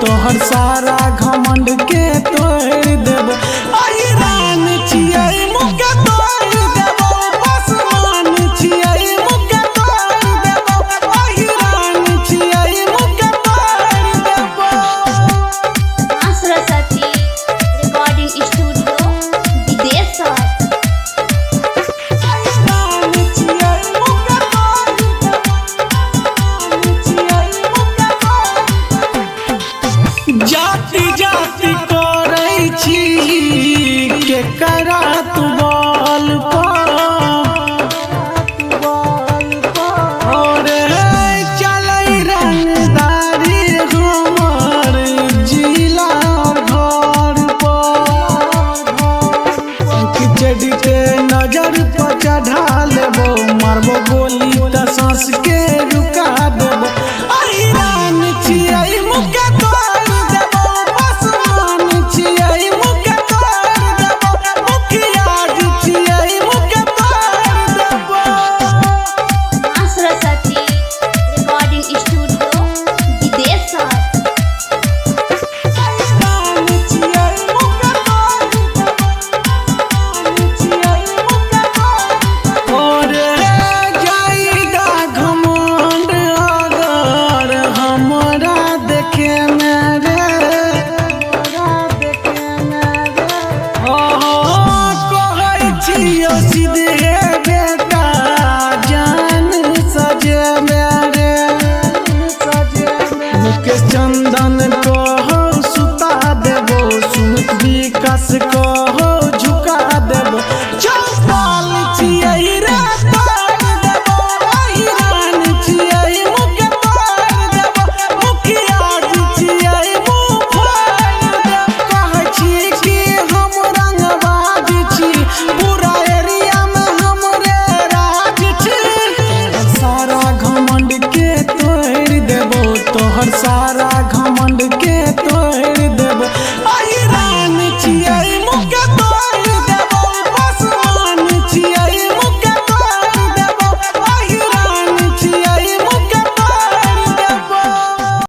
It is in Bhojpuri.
तोहर सारा घमंड के तोड़ देबो अहिरान छियै मुके तोड़ देबो आसमान छियै मुके तोड़ देबो अहिरान छियै मुके तोड़ देबो। मां सरस्वती रिकॉर्डिंग स्टूडियो विदेशर। अहिरान छियै मुके तोड़ देबो छियै मुके तोड़ जाति जाति करै छी केकरा तू